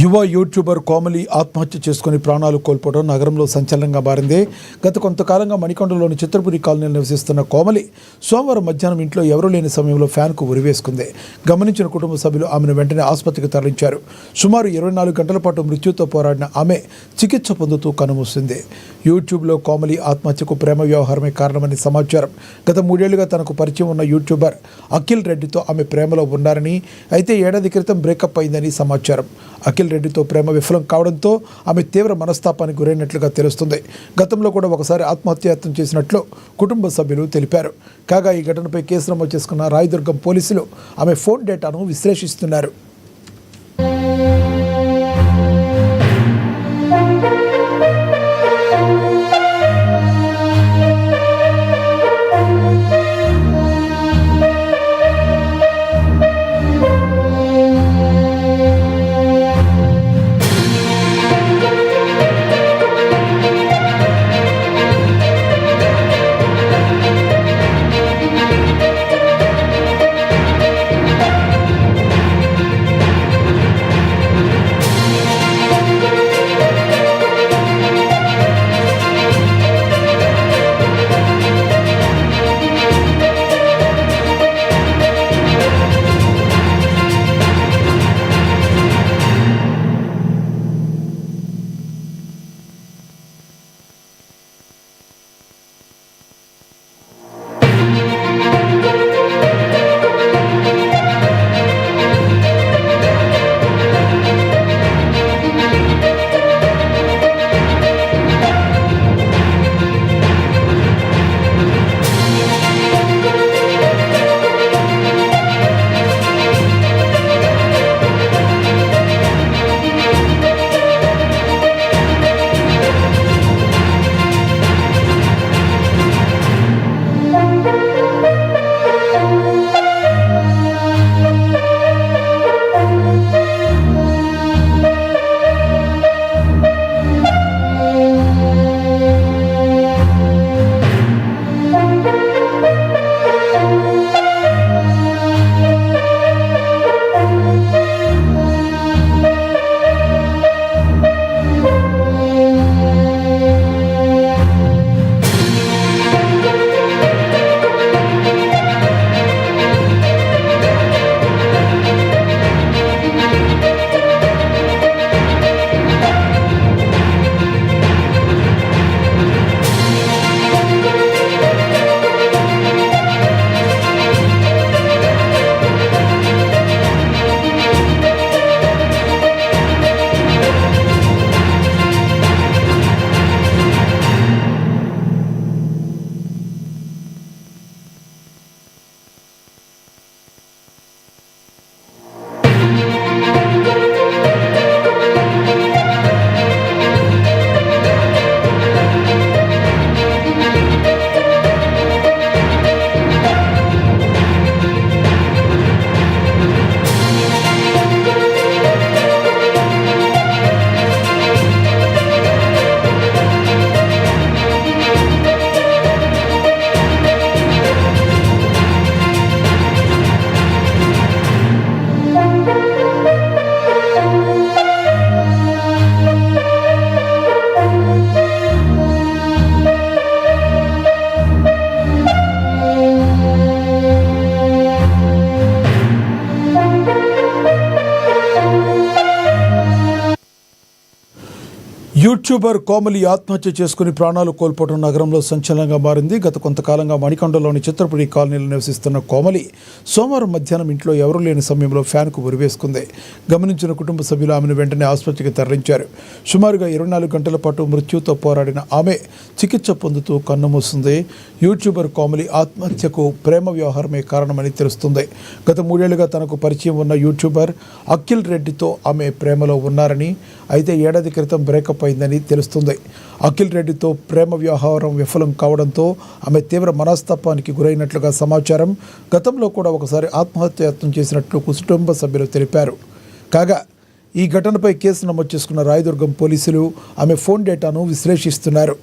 యువ యూట్యూబర్ కోమలి ఆత్మహత్య చేసుకుని ప్రాణాలు కోల్పోవడం నగరంలో సంచలనంగా మారింది. గత కొంతకాలంగా మణికొండలోని చిత్రపురి కాలనీలో నివసిస్తున్న కోమలి సోమవారం మధ్యాహ్నం ఇంట్లో ఎవరూ లేని సమయంలో ఫ్యాన్కు ఉరివేసుకుంది. గమనించిన కుటుంబ సభ్యులు ఆమెను వెంటనే ఆసుపత్రికి తరలించారు. సుమారు 24 గంటల పాటు మృత్యుతో పోరాడిన ఆమె చికిత్స పొందుతూ కన్నుమూసింది. యూట్యూబ్లో కోమలి ఆత్మహత్యకు ప్రేమ వ్యవహారమే కారణమని సమాచారం. గత 3 ఏళ్లుగా తనకు పరిచయం ఉన్న యూట్యూబర్ అఖిల్ రెడ్డితో ఆమె ప్రేమలో ఉన్నారని, అయితే ఏడాది క్రితం బ్రేకప్ అయిందని సమాచారం. అఖిల్ రెడ్డితో ప్రేమ విఫలం కావడంతో ఆమె తీవ్ర మనస్తాపానికి గురైనట్లుగా తెలుస్తుంది. గతంలో కూడా ఒకసారి ఆత్మహత్యాయత్నం చేసినట్లు కుటుంబ సభ్యులు తెలిపారు. కాగా ఈ ఘటనపై కేసు నమోదు చేసుకున్న రాయదుర్గం పోలీసులు ఆమె ఫోన్ డేటాను విశ్లేషిస్తున్నారు. యూట్యూబర్ కోమలి ఆత్మహత్య చేసుకుని ప్రాణాలు కోల్పోవడం నగరంలో సంచలనంగా మారింది. గత కొంతకాలంగా మణికొండలోని చిత్రపురి కాలనీలో నివసిస్తున్న కోమలి సోమవారం మధ్యాహ్నం ఇంట్లో ఎవరూ లేని సమయంలో ఫ్యాన్కు ఉరివేసుకుంది. గమనించిన కుటుంబ సభ్యులు ఆమెను వెంటనే ఆసుపత్రికి తరలించారు. సుమారుగా 24 గంటల పాటు మృత్యుతో పోరాడిన ఆమె చికిత్స పొందుతూ కన్నుమూసింది. యూట్యూబర్ కోమలి ఆత్మహత్యకు ప్రేమ వ్యవహారమే కారణమని తెలుస్తుంది. గత 3 ఏళ్లుగా తనకు పరిచయం ఉన్న యూట్యూబర్ అఖిల్ రెడ్డితో ఆమె ప్రేమలో ఉన్నారని, అయితే ఏడాది క్రితం బ్రేకప్ అయిందని తెలుస్తుంది. అఖిల్ రెడ్డితో ప్రేమ వ్యవహారం విఫలం కావడంతో ఆమె తీవ్ర మనస్తాపానికి గురైనట్లుగా సమాచారం. గతంలో కూడా ఒకసారి ఆత్మహత్యాయత్నం చేసినట్లు కుటుంబ సభ్యులు తెలిపారు. కాగా ఈ ఘటనపై కేసు నమోదు చేసుకున్న రాయదుర్గం పోలీసులు ఆమె ఫోన్ డేటాను విశ్లేషిస్తున్నారు.